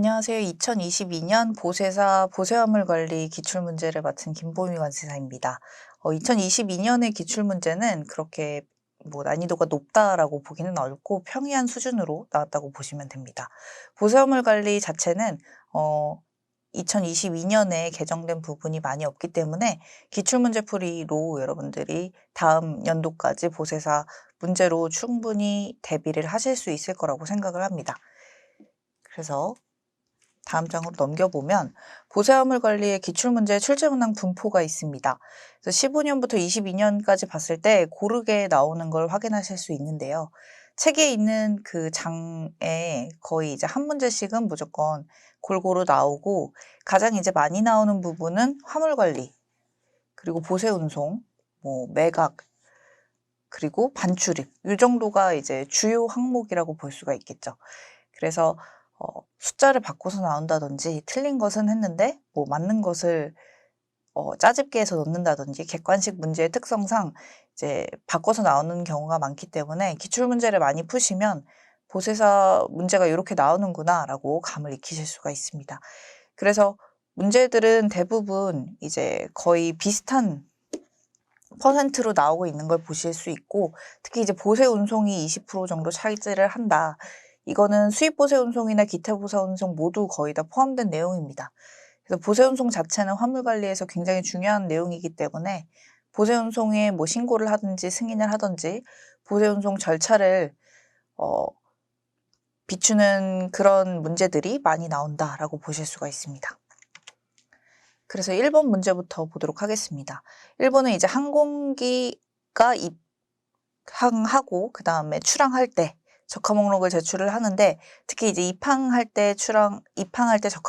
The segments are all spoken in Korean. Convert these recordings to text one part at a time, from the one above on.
안녕하세요. 2022년 보세사 보세화물관리 기출문제를 맡은 김보미 관세사입니다. 2022년의 기출문제는 그렇게 난이도가 높다라고 보기는 어렵고 평이한 수준으로 나왔다고 보시면 됩니다. 보세화물관리 자체는 2022년에 개정된 부분이 많이 없기 때문에 기출문제 풀이로 여러분들이 다음 연도까지 보세사 문제로 충분히 대비를 하실 수 있을 거라고 생각을 합니다. 그래서 다음 장으로 넘겨보면 보세화물 관리의 기출문제 출제문항 분포가 있습니다. 그래서 15년부터 22년까지 봤을 때 고르게 나오는 걸 확인하실 수 있는데요. 책에 있는 그 장에 거의 이제 한 문제씩은 무조건 골고루 나오고 가장 이제 많이 나오는 부분은 화물 관리, 그리고 보세 운송, 매각, 그리고 반출입 이 정도가 이제 주요 항목이라고 볼 수가 있겠죠. 그래서 숫자를 바꿔서 나온다든지 틀린 것은 했는데 맞는 것을 짜집게 해서 넣는다든지 객관식 문제의 특성상 이제 바꿔서 나오는 경우가 많기 때문에 기출문제를 많이 푸시면 보세사 문제가 이렇게 나오는구나라고 감을 익히실 수가 있습니다. 그래서 문제들은 대부분 이제 거의 비슷한 퍼센트로 나오고 있는 걸 보실 수 있고, 특히 이제 보세 운송이 20% 정도 차지를 한다. 이거는 수입 보세 운송이나 기타 보세 운송 모두 거의 다 포함된 내용입니다. 그래서 보세 운송 자체는 화물 관리에서 굉장히 중요한 내용이기 때문에 보세 운송에 신고를 하든지 승인을 하든지 보세 운송 절차를 비추는 그런 문제들이 많이 나온다라고 보실 수가 있습니다. 그래서 1번 문제부터 보도록 하겠습니다. 1번은 이제 항공기가 입항하고 그 다음에 출항할 때 적화 목록을 제출을 하는데, 특히 이제 입항할 때 적화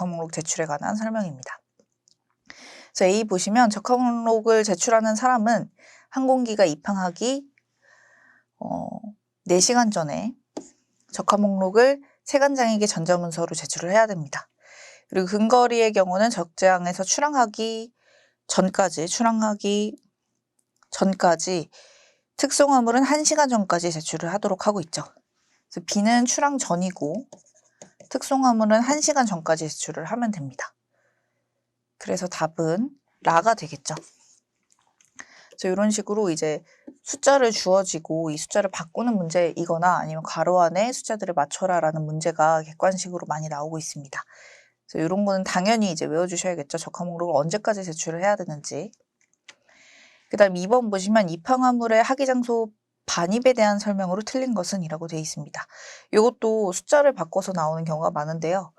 목록 제출에 관한 설명입니다. 그래서 A 보시면 적화 목록을 제출하는 사람은 항공기가 입항하기 4시간 전에 적화 목록을 세관장에게 전자문서로 제출을 해야 됩니다. 그리고 근거리의 경우는 적재항에서 출항하기 전까지 특송화물은 1시간 전까지 제출을 하도록 하고 있죠. 그래서 B는 출항 전이고 특송화물은 1시간 전까지 제출을 하면 됩니다. 그래서 답은 라가 되겠죠. 그래서 이런 식으로 이제 숫자를 주어지고 이 숫자를 바꾸는 문제이거나 아니면 괄호 안에 숫자들을 맞춰라라는 문제가 객관식으로 많이 나오고 있습니다. 그래서 이런 거는 당연히 이제 외워주셔야겠죠. 적화 목록을 언제까지 제출을 해야 되는지. 그 다음 2번 보시면 입항화물의 하기장소 반입에 대한 설명으로 틀린 것은 이라고 되어 있습니다. 이것도 숫자를 바꿔서 나오는 경우가 많은데요.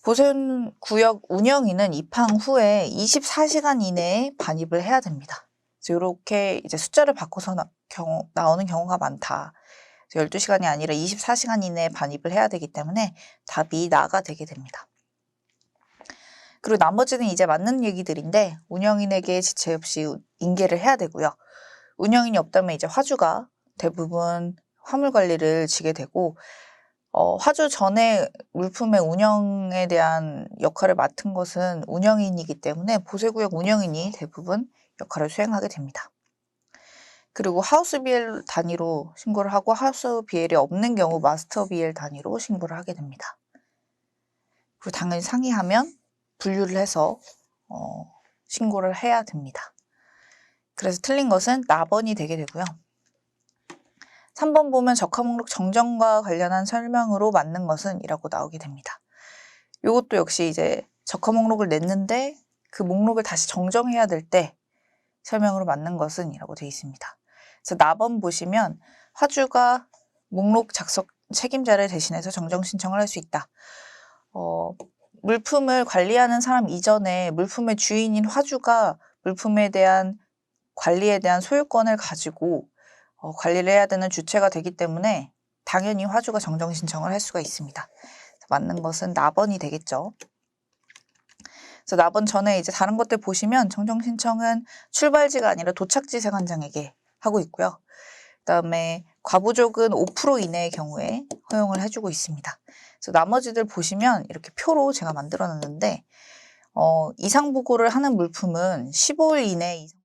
보선구역 운영인은 입항 후에 24시간 이내에 반입을 해야 됩니다. 그래서 이렇게 이제 숫자를 바꿔서 나오는 경우가 많다. 12시간이 아니라 24시간 이내에 반입을 해야 되기 때문에 답이 나가 되게 됩니다. 그리고 나머지는 이제 맞는 얘기들인데, 운영인에게 지체 없이 인계를 해야 되고요. 운영인이 없다면 이제 화주가 대부분 화물 관리를 지게 되고, 화주 전에 물품의 운영에 대한 역할을 맡은 것은 운영인이기 때문에 보세구역 운영인이 대부분 역할을 수행하게 됩니다. 그리고 하우스 BL 단위로 신고를 하고 하우스 BL이 없는 경우 마스터 BL 단위로 신고를 하게 됩니다. 그리고 당연히 상의하면 분류를 해서 신고를 해야 됩니다. 그래서 틀린 것은 나번이 되게 되고요. 3번 보면 적화 목록 정정과 관련한 설명으로 맞는 것은 이라고 나오게 됩니다. 이것도 역시 이제 적화 목록을 냈는데 그 목록을 다시 정정해야 될 때 설명으로 맞는 것은 이라고 되어 있습니다. 그래서 나번 보시면 화주가 목록 작성 책임자를 대신해서 정정 신청을 할 수 있다. 물품을 관리하는 사람 이전에 물품의 주인인 화주가 물품에 대한 관리에 대한 소유권을 가지고 관리를 해야 되는 주체가 되기 때문에 당연히 화주가 정정 신청을 할 수가 있습니다. 맞는 것은 나번이 되겠죠. 그래서 나번 전에 이제 다른 것들 보시면 정정 신청은 출발지가 아니라 도착지 세관장에게 하고 있고요. 그다음에 과부족은 5% 이내의 경우에 허용을 해주고 있습니다. 그래서 나머지들 보시면 이렇게 표로 제가 만들어 놨는데 이상 보고를 하는 물품은 15일 이내 이상